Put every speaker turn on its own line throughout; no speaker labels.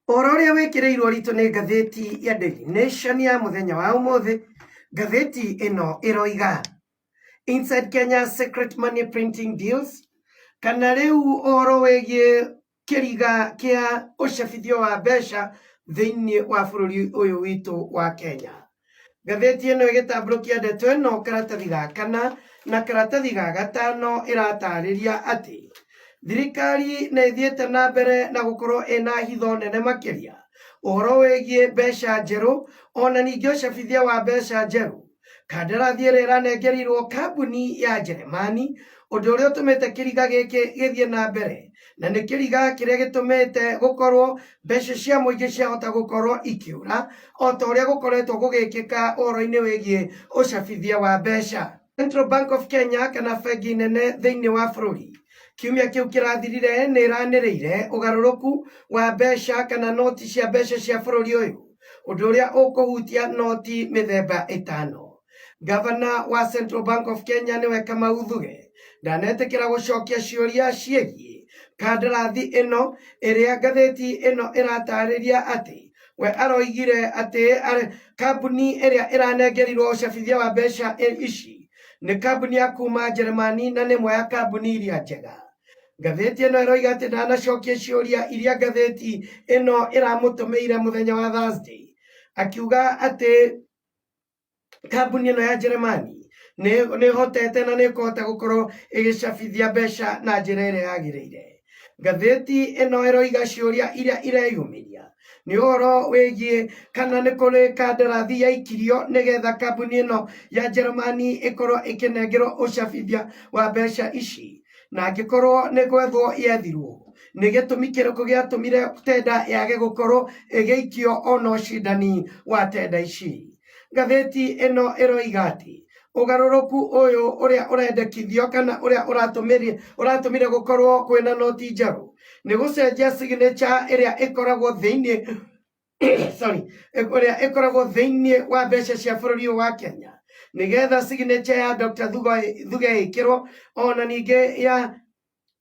Ororia wekireirwo ritu ni ngatheti ya Daily Nation ya muthenya wa umuthi. Ngatheti ino iroiga Inside Kenya secret money printing deals, kana riu oro wegie kiriga kia ucabithio wa mbeca thiini wa bururi uyu witu wa Kenya. Ngatheti ino igitambũrũkia ndeto ino karatathi ga kana na karatathi ga gatano iratariria ati thirikari na ithiete na mbere na gukorwo ina hitho nene makiria uhoro wegie mbeca njeru ona ningi ucabithia wa mbeca njeru. Kandarathi ĩrĩa ĩranengerirwo kambuni ya Jeremani, ũndũ ũrĩa ũtũmĩte kĩriga gĩkĩ gĩthiĩ na mbere, na nĩ kĩriga kĩrĩa gĩtũmĩte gũkorwo mbeca cia mũingĩ ciahota gũkorwo ikĩũra, o ta ũrĩa gũkoretwo gũgĩkĩka ũhoro-inĩ wĩgiĩ ũcabithia wa mbeca. Central Bank of Kenya kana bengi nene thĩinĩ wa bũrũri kiumia kĩu kĩrathirire nĩ ĩranĩrĩire ũgarũrũku wa mbeca kana noti cia mbeca cia bũrũri ũyũ, ũndũ ũrĩa ũkũhutia noti mĩthemba ĩtano. Governor wa Central Bank of Kenya niwe Kamau Thuge ndanetĩkĩra gũcokia ciũria ciĩgiĩ kandarathi ĩno ĩrĩa ngatheti ĩno ĩratarĩria atĩ we aroigire atĩ kambuni ĩrĩa ĩranengerirwo ũcabithia wa mbeca ici nĩ kambuni ya kuma Jeremani na nĩ ĩmwe ya kambuni iria njega. Ngatheti ĩno ĩroiga atĩ ndanacokia ciũria iria ngatheti ĩno ĩramũtũmĩire mũthenya wa Thursday, akiuga atĩ kambuni ĩno ya Jeremani nĩ hotete na nĩ kũhota gũkorwo ĩgĩcabithia mbeca na njĩra ĩrĩa yagĩrĩire. Ngatheti ĩno ĩroiga ciũria iria ireyumĩria nĩ ũhoro wĩgiĩ kana nĩ kũrĩ kandarathi yaikirio nĩgetha kambuni ĩno ya Jeremani ĩkorwo ĩkĩnengerwo ũcabithia wa mbeca ici, na angĩkorwo nĩ gwethwo yethirwo nĩ gĩtũmi kĩrĩkũ gĩatũmire tenda yage gũkorwo ĩgĩikio ona ũcindani wa tenda ici. Ngatheti ĩno ĩroiga atĩ ũgarũrũku ũyũ ũrĩa ũrendekithio kana ũrĩa ũratũmire gũkorwo kwĩna noti njerũ nĩ gũcenjia signature ĩrĩa ĩkoragwo thĩinĩ ĩrĩa ĩkoragwo thĩinĩ wa mbeca cia bũrũri ũyũ wa Kenya, nĩgetha signature ya Dr. Thuge ĩkĩrwo, ona ningĩ ya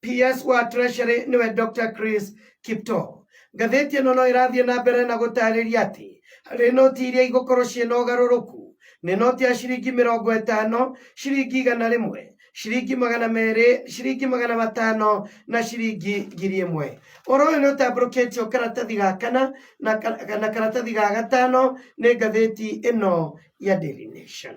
PS wa Treasury nĩwe Dr. Chris Kiptoo. Ngatheti ĩno no ĩrathiĩ na mbere na gũtarĩria atĩ harĩ noti iria igũkorwo ciĩna ũgarũrũku nĩ noti ya ciringi 50, ciringi 100, ciringi 200, ciringi 500 na ciringi 1000. Ũhoro ũyũ nĩ ũtambũrũkĩtio karatathi ga kana na karatathi ga gatano nĩ ngatheti ĩno ya Daily Nation.